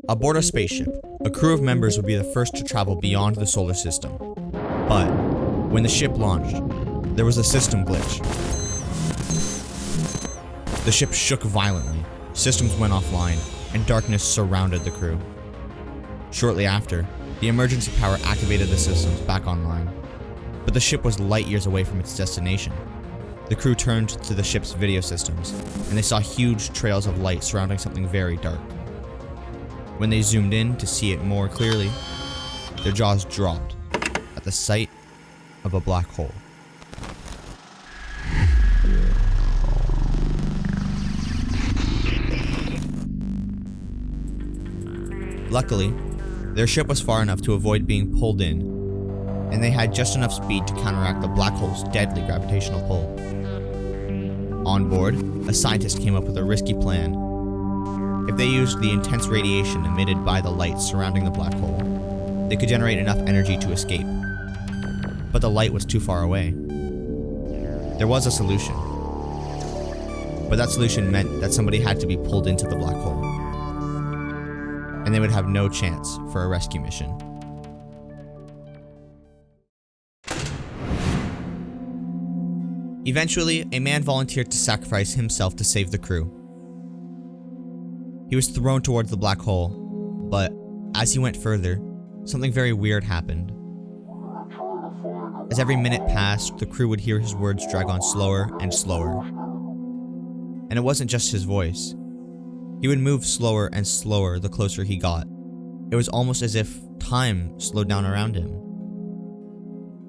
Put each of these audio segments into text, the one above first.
Aboard a spaceship, a crew of members would be the first to travel beyond the solar system. But when the ship launched, there was a system glitch. The ship shook violently, systems went offline, and darkness surrounded the crew. Shortly after, the emergency power activated the systems back online, but the ship was light years away from its destination. The crew turned to the ship's video systems, and they saw huge trails of light surrounding something very dark. When they zoomed in to see it more clearly, their jaws dropped at the sight of a black hole. Luckily, their ship was far enough to avoid being pulled in, and they had just enough speed to counteract the black hole's deadly gravitational pull. On board, a scientist came up with a risky plan. If they used the intense radiation emitted by the light surrounding the black hole, they could generate enough energy to escape. But the light was too far away. There was a solution, but that solution meant that somebody had to be pulled into the black hole, and they would have no chance for a rescue mission. Eventually, a man volunteered to sacrifice himself to save the crew. He was thrown towards the black hole, but as he went further, something very weird happened. As every minute passed, the crew would hear his words drag on slower and slower. And it wasn't just his voice. He would move slower and slower the closer he got. It was almost as if time slowed down around him.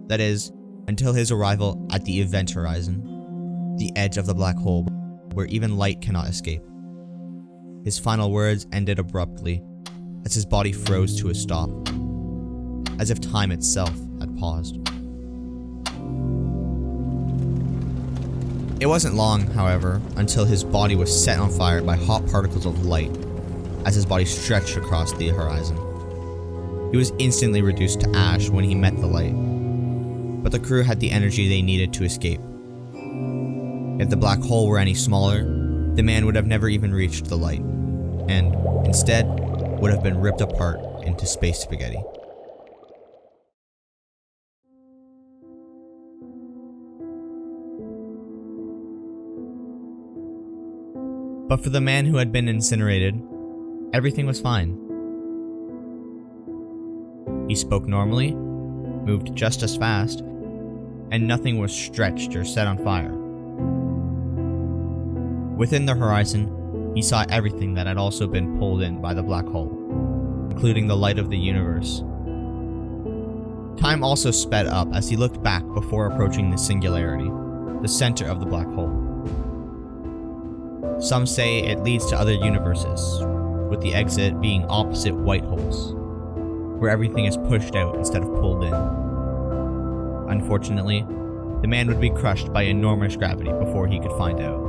That is, until his arrival at the event horizon, the edge of the black hole, where even light cannot escape. His final words ended abruptly, as his body froze to a stop, as if time itself had paused. It wasn't long, however, until his body was set on fire by hot particles of light, as his body stretched across the horizon. He was instantly reduced to ash when he met the light, but the crew had the energy they needed to escape. If the black hole were any smaller, the man would have never even reached the light, and, instead, would have been ripped apart into space spaghetti. But for the man who had been incinerated, everything was fine. He spoke normally, moved just as fast, and nothing was stretched or set on fire. Within the horizon, he saw everything that had also been pulled in by the black hole, including the light of the universe. Time also sped up as he looked back before approaching the singularity, the center of the black hole. Some say it leads to other universes, with the exit being opposite white holes, where everything is pushed out instead of pulled in. Unfortunately, the man would be crushed by enormous gravity before he could find out.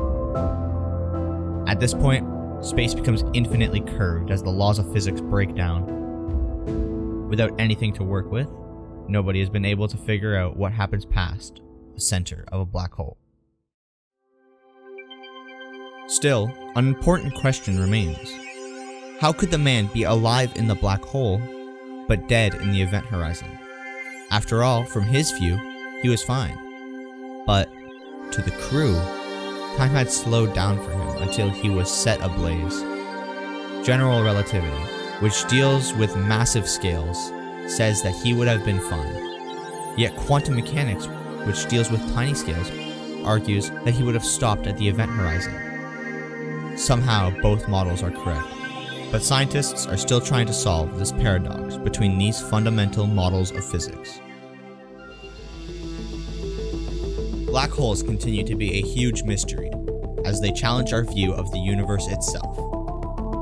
At this point, space becomes infinitely curved as the laws of physics break down. Without anything to work with, nobody has been able to figure out what happens past the center of a black hole. Still, an important question remains. How could the man be alive in the black hole, but dead in the event horizon? After all, from his view, he was fine. But to the crew, time had slowed down for him until he was set ablaze. General relativity, which deals with massive scales, says that he would have been fine. Yet quantum mechanics, which deals with tiny scales, argues that he would have stopped at the event horizon. Somehow, both models are correct, but scientists are still trying to solve this paradox between these fundamental models of physics. Black holes continue to be a huge mystery, as they challenge our view of the universe itself.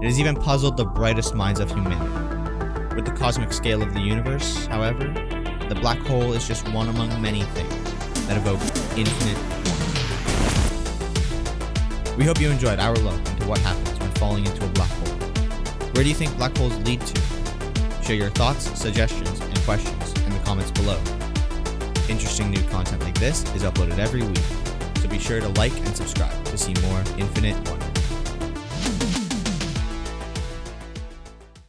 It has even puzzled the brightest minds of humanity. With the cosmic scale of the universe, however, the black hole is just one among many things that evoke infinite wonder. We hope you enjoyed our look into what happens when falling into a black hole. Where do you think black holes lead to? Share your thoughts, suggestions, and questions in the comments below. Interesting new content like this is uploaded every week, so be sure to like and subscribe to see more infinite wonder.